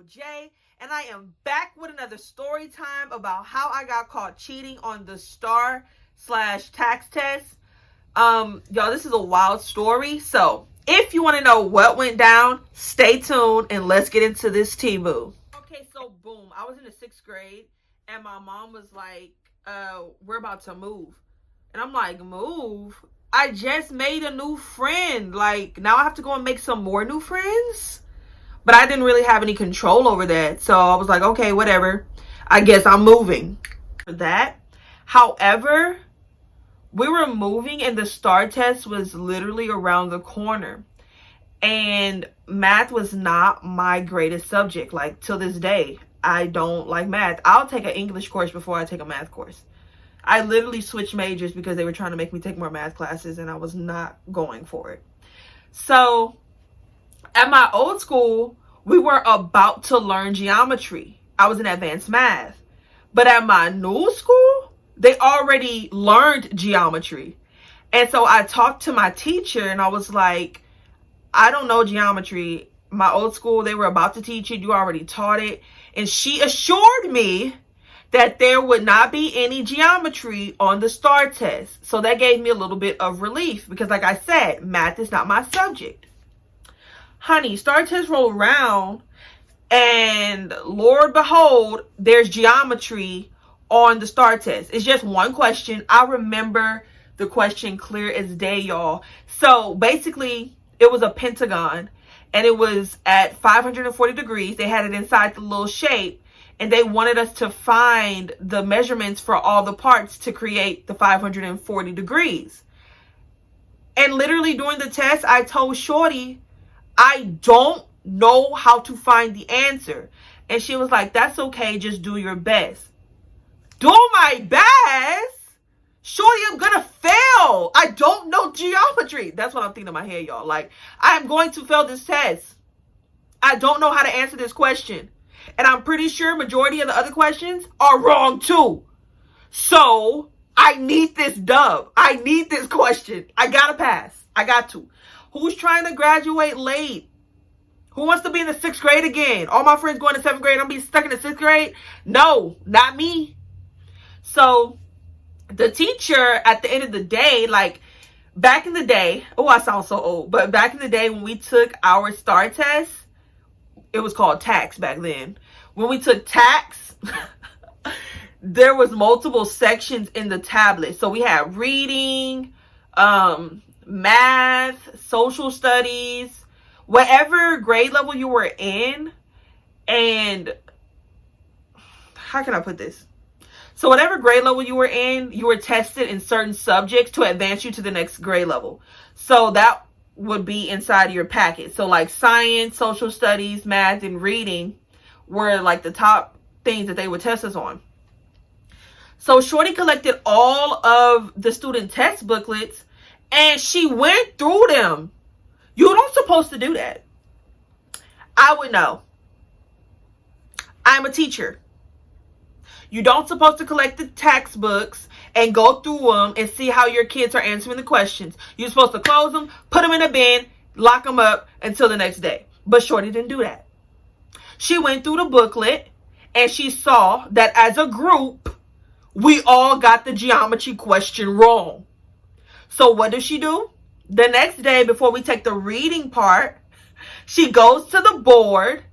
Jay, and I am back with another story time about how I got caught cheating on the STARR/tax test. Y'all, this is a wild story. So if you want to know what went down, stay tuned and let's get into this tea-boo. Okay, so boom, I was in the 6th grade and my mom was like, we're about to move. And I'm like, move? I just made a new friend. Like, now I have to go and make some more new friends? But I didn't really have any control over that. So I was like, okay, whatever. I guess I'm moving. For that. However, we were moving and the STARR test was literally around the corner. And math was not my greatest subject. Like, till this day, I don't like math. I'll take an English course before I take a math course. I literally switched majors because they were trying to make me take more math classes and I was not going for it. So at my old school, we were about to learn geometry. I was in advanced math. But at my new school, they already learned geometry. And so I talked to my teacher and I was like, I don't know geometry. My old school, they were about to teach it. You already taught it. And she assured me that there would not be any geometry on the STARR test. So that gave me a little bit of relief because, like I said, math is not my subject. Honey, STARR test roll around and Lord behold, there's geometry on the STARR test. It's just one question. I remember the question clear as day, y'all. So basically, it was a pentagon and it was at 540 degrees. They had it inside the little shape and they wanted us to find the measurements for all the parts to create the 540 degrees. And literally during the test, I told Shorty, I don't know how to find the answer. And she was like, that's okay. Just do your best. Do my best? Shorty, I'm gonna fail. I don't know geometry. That's what I'm thinking in my head, y'all. Like, I am going to fail this test. I don't know how to answer this question. And I'm pretty sure majority of the other questions are wrong too. So I need this dub. I need this question. I gotta pass. I got to. Who's trying to graduate late? Who wants to be in the 6th grade again? All my friends going to 7th grade. I'm be stuck in the 6th grade? No, not me. So the teacher at the end of the day, like back in the day, oh, I sound so old, but back in the day when we took our STARR test, it was called tax back then. When we took tax, there was multiple sections in the tablet. So we had reading, math, social studies, whatever grade level you were in. And how can I put this? So whatever grade level you were in, you were tested in certain subjects to advance you to the next grade level. So that would be inside your packet. So like science, social studies, math, and reading were like the top things that they would test us on. So Shorty collected all of the student test booklets and she went through them. You don't supposed to do that. I would know. I'm a teacher. You don't supposed to collect the textbooks and go through them and see how your kids are answering the questions. You're supposed to close them, put them in a bin, lock them up until the next day. But Shorty didn't do that. She went through the booklet and she saw that as a group, we all got the geometry question wrong. So what does she do? The next day before we take the reading part, she goes to the board,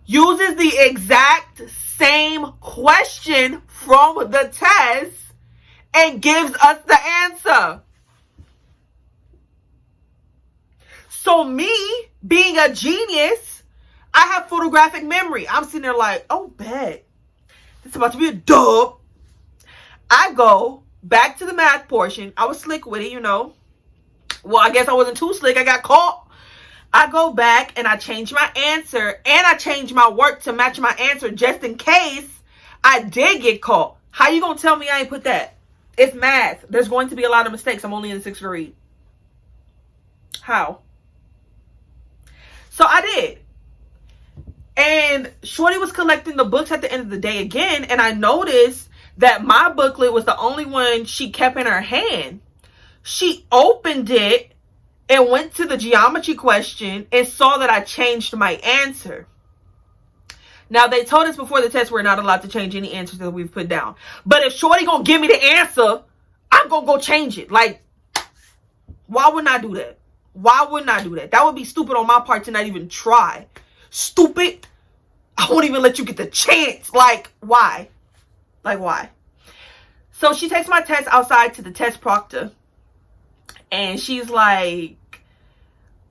uses the exact same question from the test, and gives us the answer. So me, being a genius, I have photographic memory. I'm sitting there like, oh, bet. It's about to be a dub. I go back to the math portion. I was slick with it, you know. Well, I guess I wasn't too slick. I got caught. I go back and I change my answer and I change my work to match my answer just in case I did get caught. How you gonna tell me I ain't put that? It's math. There's going to be a lot of mistakes. I'm only in the 6th grade. How? So I did. And Shorty was collecting the books at the end of the day again. And I noticed that my booklet was the only one she kept in her hand. She opened it and went to the geometry question and saw that I changed my answer. Now, they told us before the test we're not allowed to change any answers that we've put down. But if Shorty gonna give me the answer, I'm gonna go change it. Like, why wouldn't I do that? Why wouldn't I do that? That would be stupid on my part to not even try. Stupid. I won't even let you get the chance. Like, why? Like, why? So she takes my test outside to the test proctor. And she's like,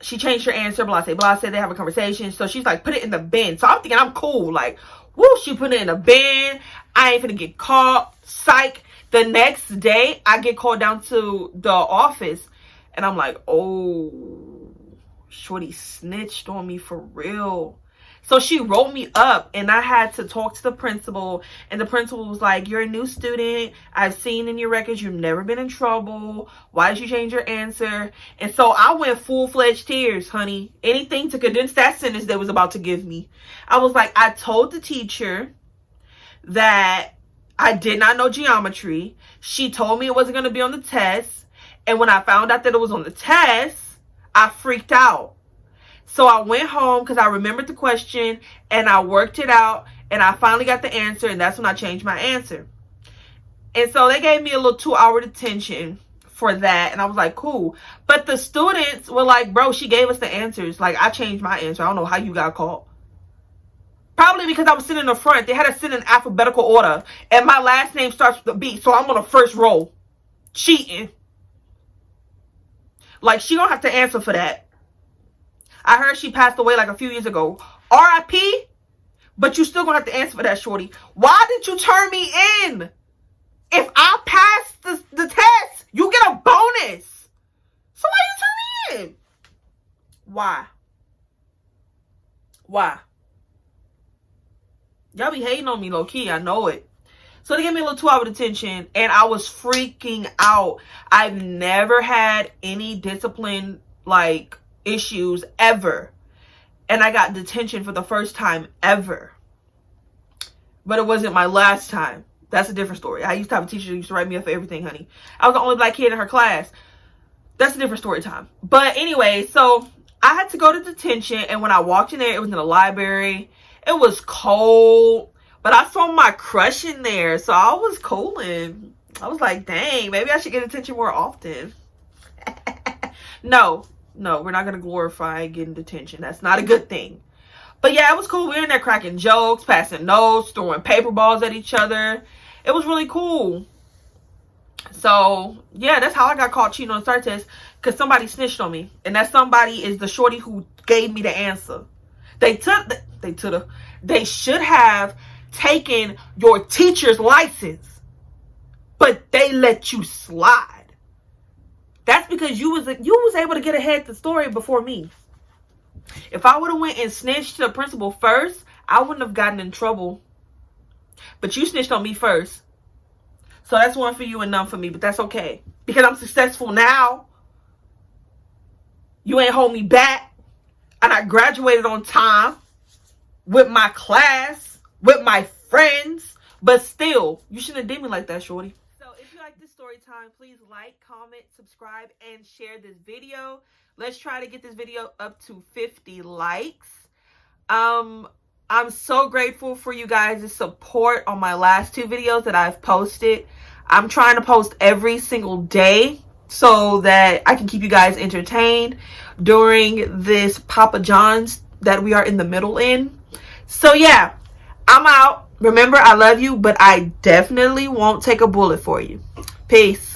she changed her answer, blah, say, blah, say they have a conversation. So she's like, put it in the bin. So I'm thinking I'm cool. Like, woo, she put it in the bin. I ain't finna get caught. Psych. The next day, I get called down to the office. And I'm like, oh, Shorty snitched on me for real. So she wrote me up and I had to talk to the principal. And the principal was like, you're a new student. I've seen in your records you've never been in trouble. Why did you change your answer? And so I went full-fledged tears, honey. Anything to condense that sentence they was about to give me. I was like, I told the teacher that I did not know geometry. She told me it wasn't going to be on the test. And when I found out that it was on the test, I freaked out. So I went home because I remembered the question and I worked it out and I finally got the answer, and that's when I changed my answer. And so they gave me a little 2-hour detention for that, and I was like, cool. But the students were like, bro, she gave us the answers. Like, I changed my answer. I don't know how you got caught. Probably because I was sitting in the front. They had to sit in alphabetical order, and my last name starts with a B, so I'm on the first row. Cheating. Like, she don't have to answer for that. I heard she passed away like a few years ago. R.I.P. But you still gonna have to answer for that, Shorty. Why did you turn me in? If I pass the test, you get a bonus. So why you turn me in? Why? Why? Y'all be hating on me low key. I know it. So they gave me a little 2-hour detention and I was freaking out. I've never had any discipline like issues ever, and I got detention for the first time ever. But it wasn't my last time. That's a different story. I used to have a teacher who used to write me up for everything, honey. I was the only black kid in her class. That's a different story time. But anyway, so I had to go to detention, and when I walked in there, it was in a library. It was cold, but I saw my crush in there, so I was cooling. I was like, dang, maybe I should get detention more often. No, we're not going to glorify getting detention. That's not a good thing. But yeah, it was cool. We were in there cracking jokes, passing notes, throwing paper balls at each other. It was really cool. So yeah, that's how I got caught cheating on the STARR test, because somebody snitched on me. And that somebody is the Shorty who gave me the answer. They should have taken your teacher's license, but they let you slide. That's because you was able to get ahead the story before me. If I would have went and snitched to the principal first, I wouldn't have gotten in trouble. But you snitched on me first. So that's one for you and none for me. But that's okay, because I'm successful now. You ain't hold me back. And I graduated on time with my class, with my friends. But still, you shouldn't have did me like that, Shorty. If you like this story time, please like, comment, subscribe, and share this video. Let's try to get this video up to 50 likes. I'm so grateful for you guys' support on my last 2 videos that I've posted. I'm trying to post every single day so that I can keep you guys entertained during this Papa John's that we are in the middle in. So yeah, I'm out. Remember, I love you, but I definitely won't take a bullet for you. Peace.